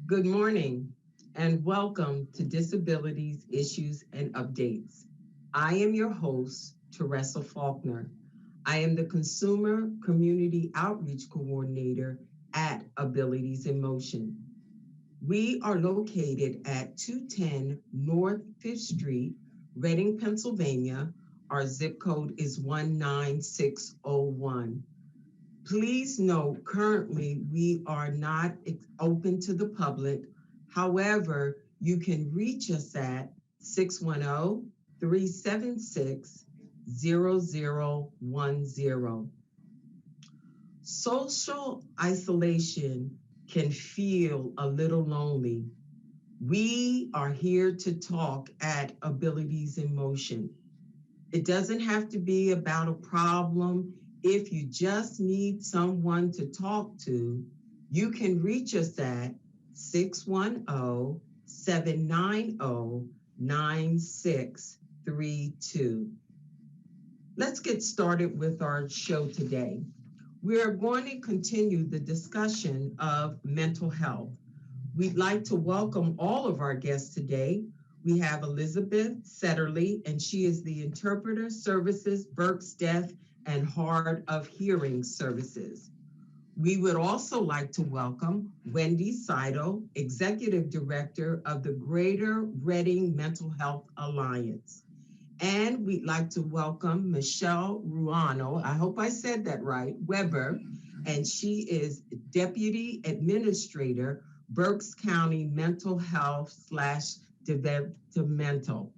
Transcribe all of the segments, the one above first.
Good morning and welcome to Disabilities, Issues, and Updates. I am your host, Teresa Faulkner. I am the Consumer Community Outreach Coordinator at Abilities in Motion. We are located at 210 North 5th Street, Reading, Pennsylvania. Our zip code is 19601. Please note, currently we are not open to the public. However, you can reach us at 610-376-0010. Social isolation can feel a little lonely. We are here to talk at Abilities in Motion. It doesn't have to be about a problem. If you just need someone to talk to, you can reach us at 610-790-9632. Let's get started with our show today. We are going to continue the discussion of mental health. We'd like to welcome all of our guests today. We have Elizabeth Setterly, and she is the Interpreter Services, Berks Deaf and Hard of Hearing Services. We would also like to welcome Wendy Seidel, Executive Director of the Greater Reading Mental Health Alliance. And we'd like to welcome Michelle Ruano, I hope I said that right, Weber, and she is Deputy Administrator, Berks County Mental Health / Developmental.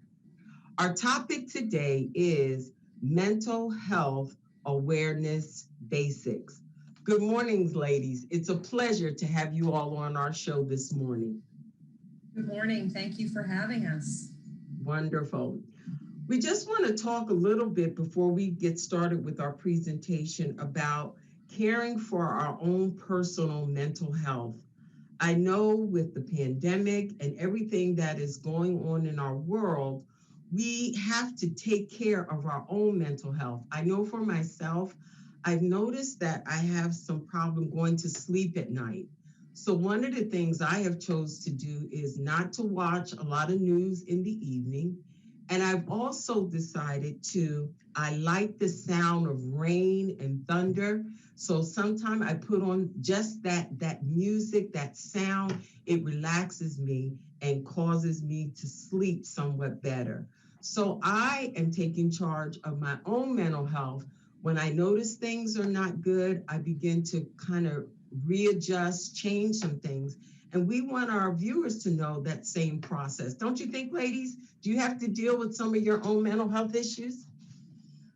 Our topic today is mental health awareness basics. Good mornings, ladies. It's a pleasure to have you all on our show this morning. Good morning. Thank you for having us. Wonderful. We just want to talk a little bit before we get started with our presentation about caring for our own personal mental health. I know with the pandemic and everything that is going on in our world, we have to take care of our own mental health. I know for myself, I've noticed that I have some problem going to sleep at night. So one of the things I have chose to do is not to watch a lot of news in the evening. And I've also decided I like the sound of rain and thunder. So sometimes I put on just that music, that sound, it relaxes me and causes me to sleep somewhat better. So I am taking charge of my own mental health. When I notice things are not good, I begin to kind of readjust, change some things. And we want our viewers to know that same process. Don't you think, ladies? Do you have to deal with some of your own mental health issues?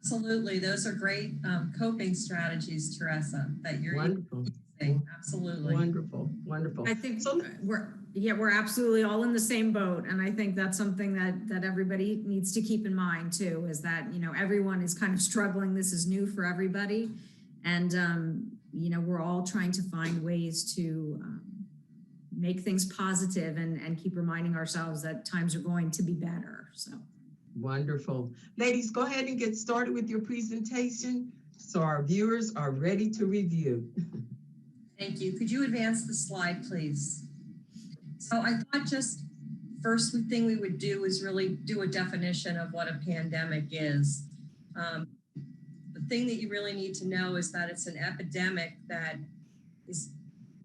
Absolutely. Those are great coping strategies, Teresa, that you're Wonderful. using. Absolutely. Wonderful. I think we're absolutely all in the same boat. And I think that's something that everybody needs to keep in mind too, is that, everyone is kind of struggling. This is new for everybody. And, we're all trying to find ways to make things positive and keep reminding ourselves that times are going to be better. So wonderful. Ladies, go ahead and get started with your presentation so our viewers are ready to review. Thank you. Could you advance the slide, please? So I thought just first thing we would do is really do a definition of what a pandemic is. The thing that you really need to know is that it's an epidemic that is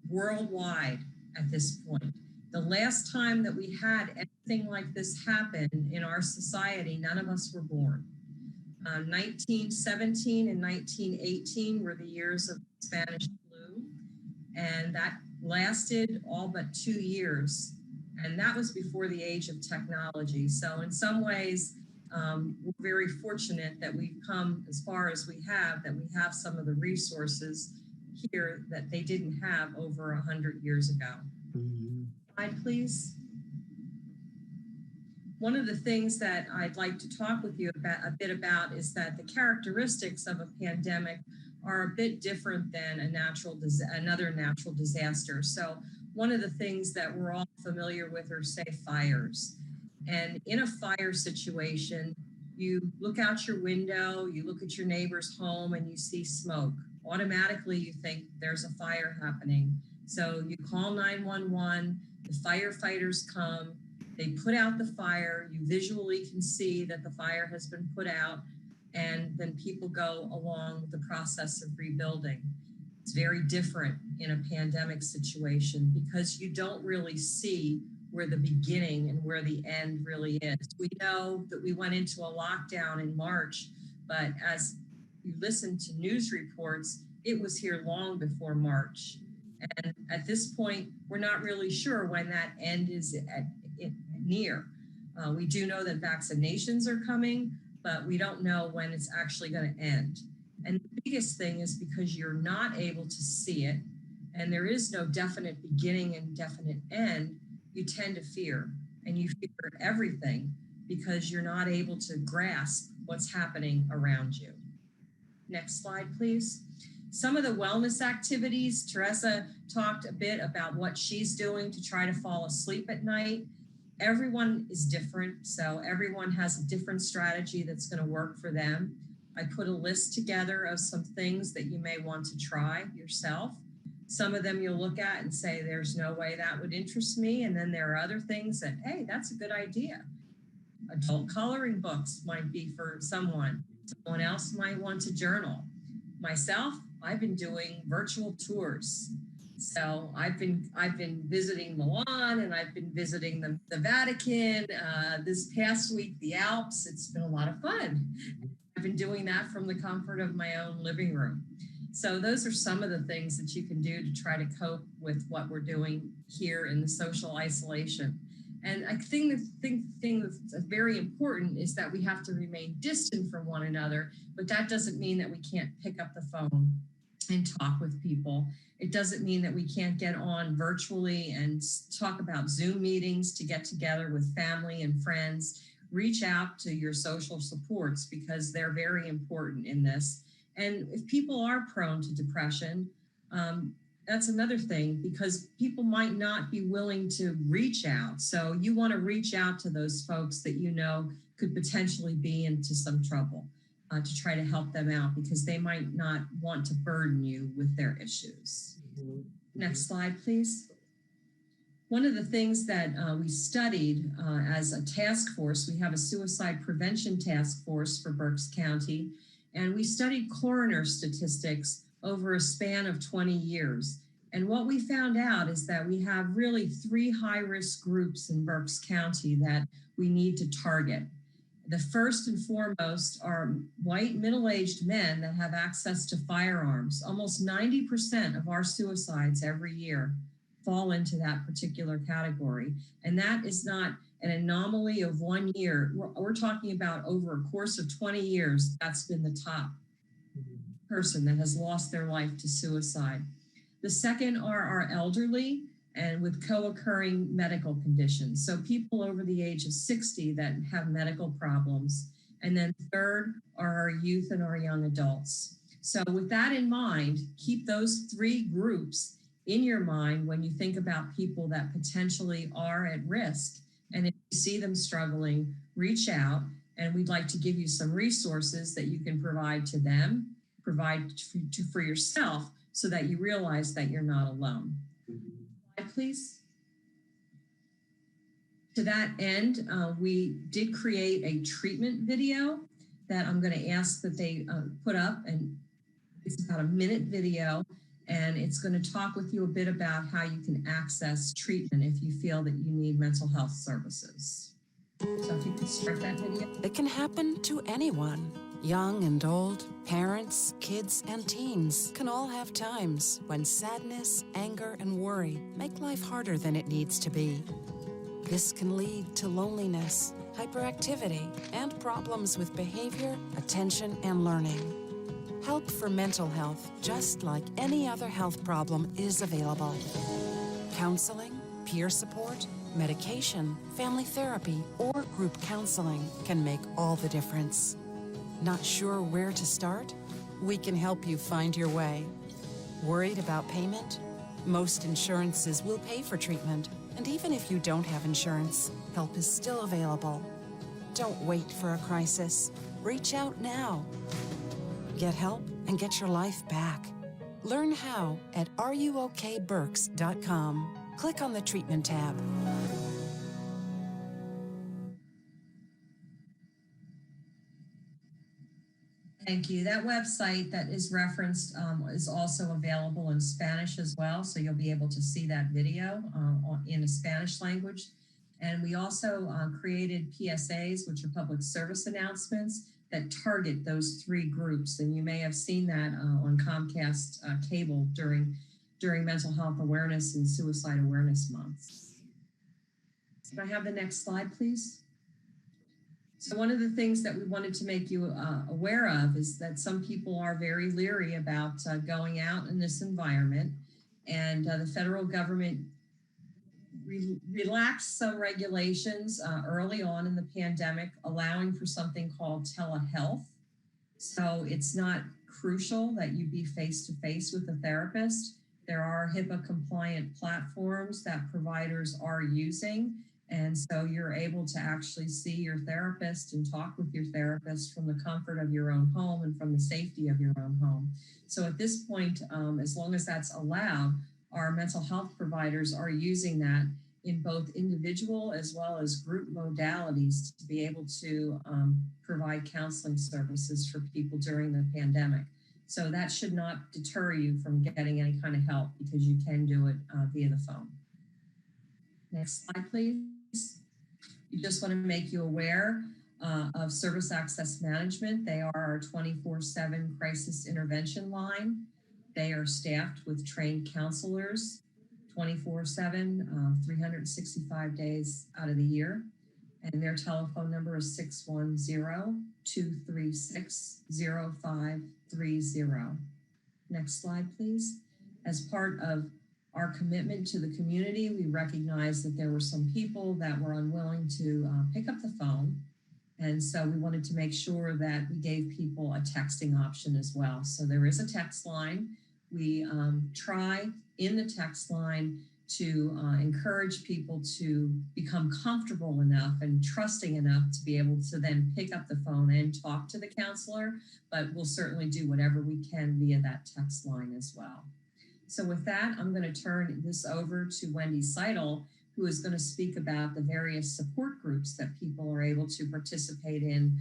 worldwide at this point. The last time that we had anything like this happen in our society, none of us were born. 1917 and 1918 were the years of Spanish flu, and that lasted all but 2 years. And that was before the age of technology. So in some ways, we're very fortunate that we've come as far as we have, that we have some of the resources here that they didn't have over 100 years ago. Slide, please. One of the things that I'd like to talk with you about a bit about is that the characteristics of a pandemic are a bit different than another natural disaster. So one of the things that we're all familiar with are, say, fires. And in a fire situation, you look out your window, you look at your neighbor's home, and you see smoke. Automatically, you think there's a fire happening. So you call 911, The firefighters come, they put out the fire, you visually can see that the fire has been put out, and then people go along with the process of rebuilding. It's very different in a pandemic situation because you don't really see where the beginning and where the end really is. We know that we went into a lockdown in March, but as you listen to news reports, it was here long before March. And at this point, we're not really sure when that end is near. We do know that vaccinations are coming, but we don't know when it's actually going to end. And the biggest thing is because you're not able to see it, and there is no definite beginning and definite end, you tend to fear, and you fear everything because you're not able to grasp what's happening around you. Next slide, please. Some of the wellness activities, Teresa talked a bit about what she's doing to try to fall asleep at night. Everyone is different, so everyone has a different strategy that's going to work for them. I put a list together of some things that you may want to try yourself. Some of them you'll look at and say, there's no way that would interest me. And then there are other things that, hey, that's a good idea. Adult coloring books might be for someone. Someone else might want to journal. Myself, I've been doing virtual tours. So I've been visiting Milan, and I've been visiting the Vatican. This past week, the Alps. It's been a lot of fun. I've been doing that from the comfort of my own living room. So those are some of the things that you can do to try to cope with what we're doing here in the social isolation. And I think the thing that's very important is that we have to remain distant from one another, but that doesn't mean that we can't pick up the phone and talk with people. It doesn't mean that we can't get on virtually and talk about Zoom meetings to get together with family and friends. Reach out to your social supports because they're very important in this. And if people are prone to depression, that's another thing because people might not be willing to reach out. So you want to reach out to those folks that you know could potentially be into some trouble to try to help them out because they might not want to burden you with their issues. Next slide, please. One of the things that we studied as a task force, we have a suicide prevention task force for Berks County, and we studied coroner statistics over a span of 20 years. And what we found out is that we have really 3 high-risk groups in Berks County that we need to target. The first and foremost are white middle-aged men that have access to firearms. Almost 90% of our suicides every year fall into that particular category. And that is not an anomaly of 1 year. We're talking about over a course of 20 years, that's been the top person that has lost their life to suicide. The second are our elderly and with co-occurring medical conditions. So people over the age of 60 that have medical problems. And then third are our youth and our young adults. So with that in mind, keep those 3 groups in your mind when you think about people that potentially are at risk. And if you see them struggling, reach out, and we'd like to give you some resources that you can provide to them, provide for yourself, so that you realize that you're not alone. Slide, please. To that end, we did create a treatment video that I'm going to ask that they put up, and it's about a minute video, and it's going to talk with you a bit about how you can access treatment if you feel that you need mental health services. So if you could start that video. It can happen to anyone. Young and old, parents, kids, and teens can all have times when sadness, anger, and worry make life harder than it needs to be. This can lead to loneliness, hyperactivity, and problems with behavior, attention, and learning. Help for mental health, just like any other health problem, is available. Counseling, peer support, medication, family therapy, or group counseling can make all the difference. Not sure where to start? We can help you find your way. Worried about payment? Most insurances will pay for treatment, and even if you don't have insurance, help is still available. Don't wait for a crisis. Reach out now. Get help and get your life back. Learn how at ruokberks.com. click on the treatment tab. Thank you. That website that is referenced is also available in Spanish as well. So you'll be able to see that video in a Spanish language. And we also created PSAs, which are public service announcements that target those three groups. And you may have seen that on Comcast cable during Mental Health Awareness and Suicide Awareness Months. Can I have the next slide, please? So one of the things that we wanted to make you aware of is that some people are very leery about going out in this environment, and the federal government relaxed some regulations early on in the pandemic, allowing for something called telehealth. So it's not crucial that you be face-to-face with a therapist. There are HIPAA compliant platforms that providers are using. And so you're able to actually see your therapist and talk with your therapist from the comfort of your own home and from the safety of your own home. So at this point, as long as that's allowed, our mental health providers are using that in both individual as well as group modalities to be able to provide counseling services for people during the pandemic. So that should not deter you from getting any kind of help, because you can do it via the phone. Next slide, please. You just want to make you aware of Service Access Management. They are our 24/7 crisis intervention line. They are staffed with trained counselors 24/7, 365 days out of the year. And their telephone number is 610-236-0530. Next slide, please. As part of our commitment to the community, we recognized that there were some people that were unwilling to pick up the phone. And so we wanted to make sure that we gave people a texting option as well. So there is a text line. We try in the text line to encourage people to become comfortable enough and trusting enough to be able to then pick up the phone and talk to the counselor, but we'll certainly do whatever we can via that text line as well. So with that, I'm going to turn this over to Wendy Seidel, who is going to speak about the various support groups that people are able to participate in,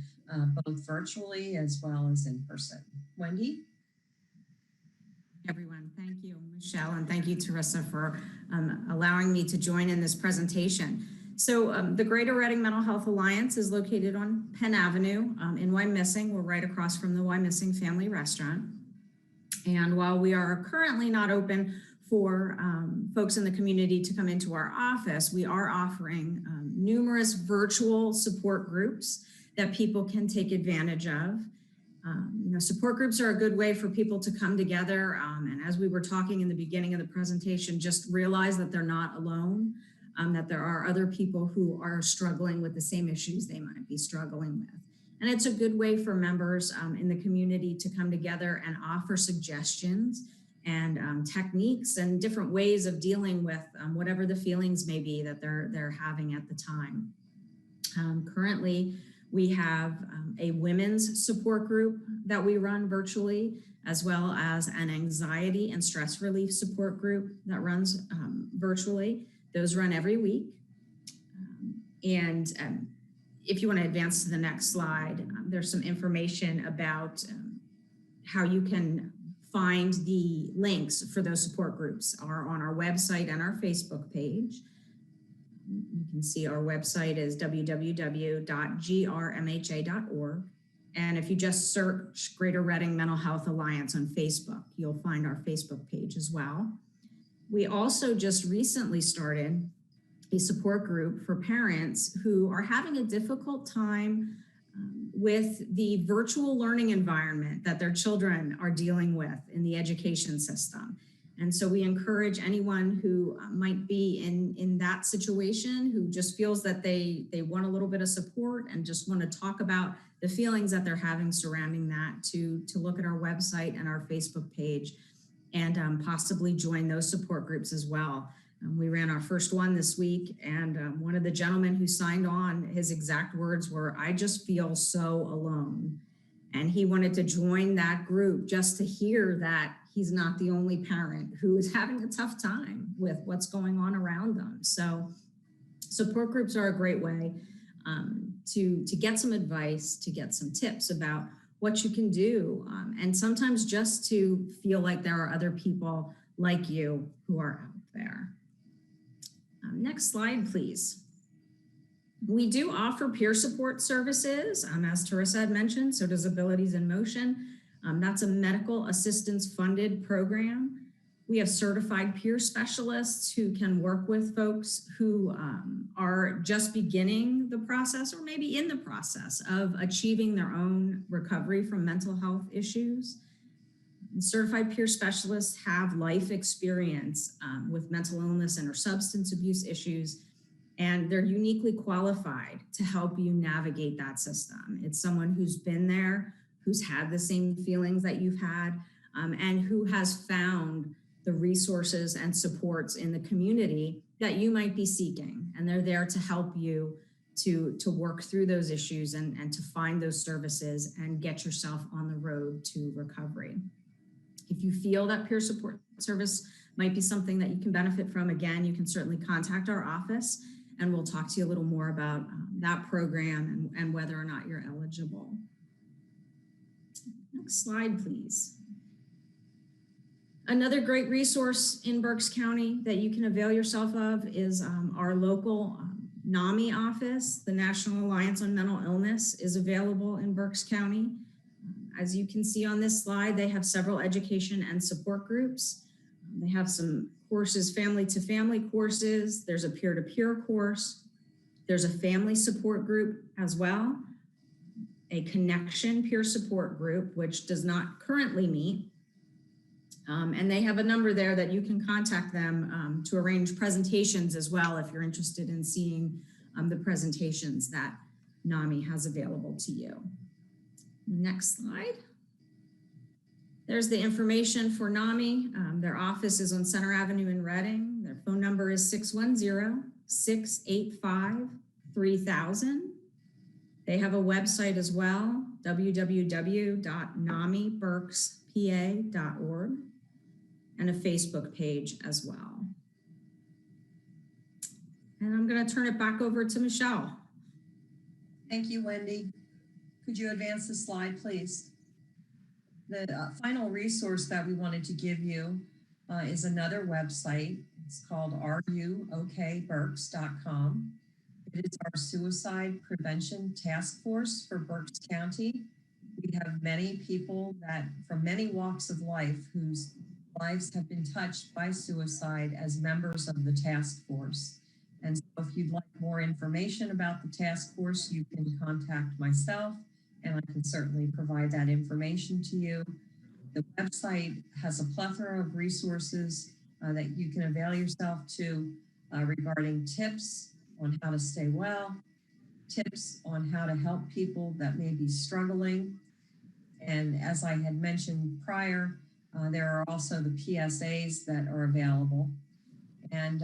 both virtually as well as in person. Wendy? Everyone, thank you, Michelle, and thank you, Teresa, for allowing me to join in this presentation. So the Greater Reading Mental Health Alliance is located on Penn Avenue in Wyomissing. We're right across from the Wyomissing Family Restaurant. And while we are currently not open for folks in the community to come into our office, we are offering numerous virtual support groups that people can take advantage of. Support groups are a good way for people to come together. And as we were talking in the beginning of the presentation, just realize that they're not alone, that there are other people who are struggling with the same issues they might be struggling with. And it's a good way for members in the community to come together and offer suggestions and techniques and different ways of dealing with whatever the feelings may be that they're having at the time. Currently, we have a women's support group that we run virtually, as well as an anxiety and stress relief support group that runs virtually. Those run every week. If you want to advance to the next slide, there's some information about how you can find the links for those support groups are on our website and our Facebook page. You can see our website is www.grmha.org. And if you just search Greater Reading Mental Health Alliance on Facebook, you'll find our Facebook page as well. We also just recently started a support group for parents who are having a difficult time with the virtual learning environment that their children are dealing with in the education system. And so we encourage anyone who might be in that situation, who just feels that they want a little bit of support and just want to talk about the feelings that they're having surrounding that, to look at our website and our Facebook page and possibly join those support groups as well. We ran our first one this week, and one of the gentlemen who signed on, his exact words were, "I just feel so alone." And he wanted to join that group just to hear that he's not the only parent who is having a tough time with what's going on around them. So support groups are a great way to get some advice, to get some tips about what you can do, and sometimes just to feel like there are other people like you who are out there. Next slide, please. We do offer peer support services, as Teresa had mentioned, so does Abilities in Motion. That's a medical assistance funded program. We have certified peer specialists who can work with folks who are just beginning the process or maybe in the process of achieving their own recovery from mental health issues. And certified peer specialists have life experience with mental illness and or substance abuse issues, and they're uniquely qualified to help you navigate that system. It's someone who's been there, who's had the same feelings that you've had, and who has found the resources and supports in the community that you might be seeking. And they're there to help you to work through those issues and to find those services and get yourself on the road to recovery. If you feel that peer support service might be something that you can benefit from, again, you can certainly contact our office and we'll talk to you a little more about that program and whether or not you're eligible. Next slide, please. Another great resource in Berks County that you can avail yourself of is our local NAMI office. The National Alliance on Mental Illness is available in Berks County. As you can see on this slide, they have several education and support groups. They have some courses, family to family courses. There's a peer-to-peer course. There's a family support group as well, a connection peer support group, which does not currently meet. And they have a number there that you can contact them to arrange presentations as well if you're interested in seeing the presentations that NAMI has available to you. Next slide. There's the information for NAMI. Their office is on Center Avenue in Reading. Their phone number is 610-685-3000. They have a website as well, www.namiberkspa.org, and a Facebook page as well. And I'm going to turn it back over to Michelle. Thank you, Wendy. Could you advance the slide, please? The final resource that we wanted to give you is another website. It's called ruokberks.com. It is our suicide prevention task force for Berks County. We have many people that from many walks of life whose lives have been touched by suicide as members of the task force. And so if you'd like more information about the task force, you can contact myself and I can certainly provide that information to you. The website has a plethora of resources that you can avail yourself to regarding tips on how to stay well, tips on how to help people that may be struggling. And as I had mentioned prior, there are also the PSAs that are available. And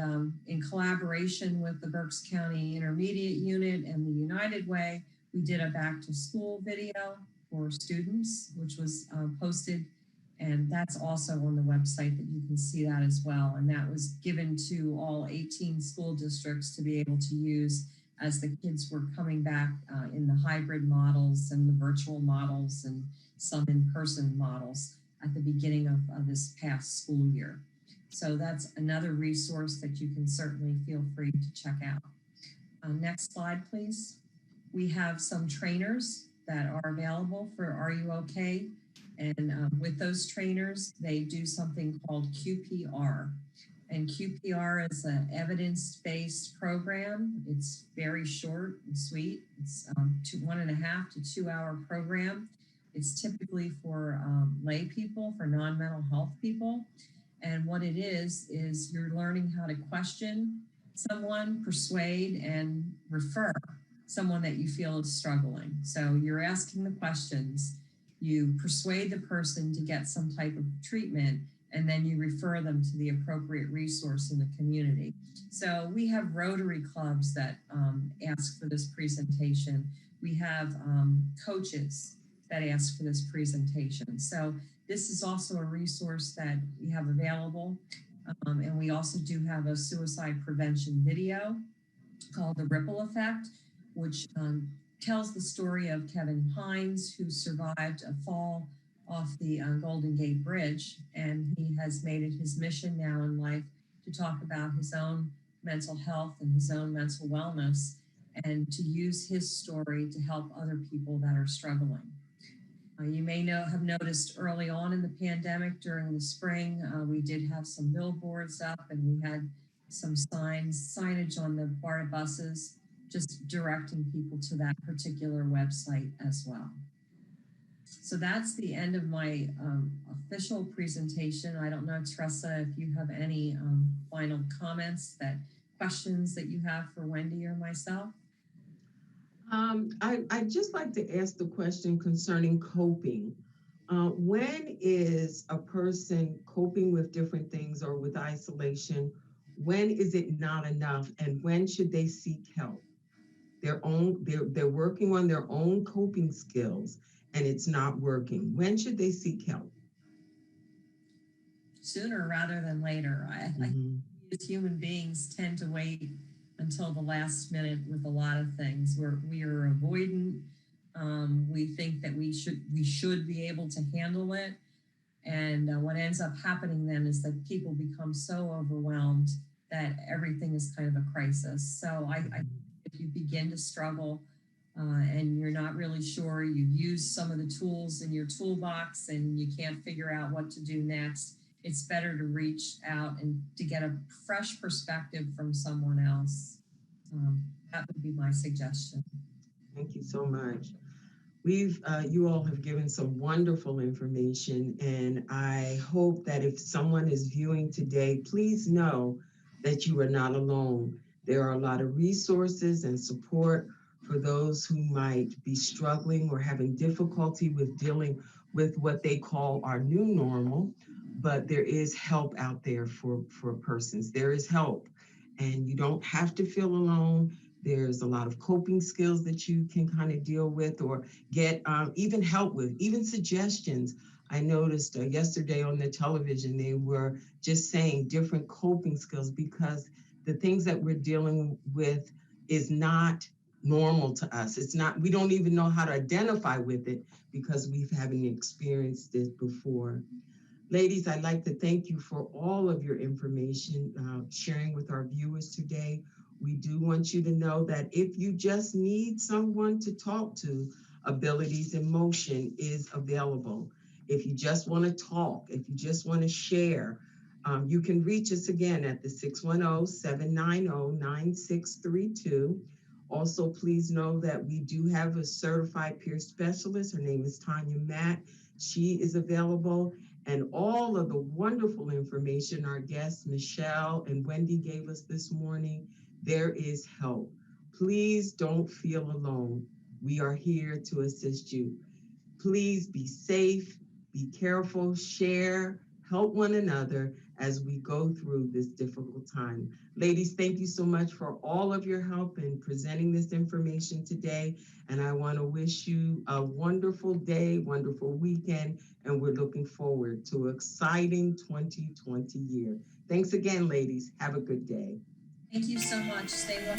in collaboration with the Berks County Intermediate Unit and the United Way, we did a back to school video for students, which was posted, and that's also on the website that you can see that as well. And that was given to all 18 school districts to be able to use as the kids were coming back in the hybrid models and the virtual models and some in-person models at the beginning of this past school year. So that's another resource that you can certainly feel free to check out. Next slide, please. We have some trainers that are available for Are You OK? And with those trainers, they do something called QPR. And QPR is an evidence-based program. It's very short and sweet. It's 1.5 to 2 hour program. It's typically for lay people, for non-mental health people. And what it is you're learning how to question someone, persuade, and refer someone that you feel is struggling. So you're asking the questions, you persuade the person to get some type of treatment, and then you refer them to the appropriate resource in the community. So we have Rotary clubs that ask for this presentation. We have coaches that ask for this presentation. So This is also a resource that we have available. And we also do have a suicide prevention video called The Ripple Effect, which tells the story of Kevin Hines, who survived a fall off the Golden Gate Bridge. And he has made it his mission now in life to talk about his own mental health and his own mental wellness, and to use his story to help other people that are struggling. You may have noticed early on in the pandemic during the spring, we did have some billboards up, and we had some signage on the BARTA buses, just directing people to that particular website as well. So that's the end of my official presentation. I don't know, Teresa, if you have any final comments, questions that you have for Wendy or myself. I'd just like to ask the question concerning coping. When is a person coping with different things or with isolation? When is it not enough, and when should they seek help? They're working on their own coping skills, and it's not working. When should they seek help? Sooner rather than later. I as human beings tend to wait until the last minute with a lot of things. We are avoidant. We think that we should be able to handle it. And what ends up happening then is that people become so overwhelmed that everything is kind of a crisis. So if you begin to struggle and you're not really sure, you use some of the tools in your toolbox and you can't figure out what to do next, it's better to reach out and to get a fresh perspective from someone else. That would be my suggestion. Thank you so much. You all have given some wonderful information, and I hope that if someone is viewing today, please know that you are not alone. There are a lot of resources and support for those who might be struggling or having difficulty with dealing with what they call our new normal, but there is help out there for persons. There is help, and you don't have to feel alone. There's a lot of coping skills that you can kind of deal with or get even help with, even suggestions. I noticed yesterday on the television, they were just saying different coping skills because the things that we're dealing with is not normal to us. It's not, we don't even know how to identify with it because we haven't experienced it before. Ladies, I'd like to thank you for all of your information sharing with our viewers today. We do want you to know that if you just need someone to talk to, Abilities in Motion is available. If you just want to talk, if you just want to share, you can reach us again at the 610-790-9632. Also, please know that we do have a certified peer specialist. Her name is Tanya Matt. She is available. And all of the wonderful information our guests, Michelle and Wendy, gave us this morning, there is help. Please don't feel alone. We are here to assist you. Please be safe, be careful, share, help one another as we go through this difficult time. Ladies, thank you so much for all of your help in presenting this information today. And I want to wish you a wonderful day, wonderful weekend, and we're looking forward to an exciting 2020 year. Thanks again, ladies. Have a good day. Thank you so much. Stay well.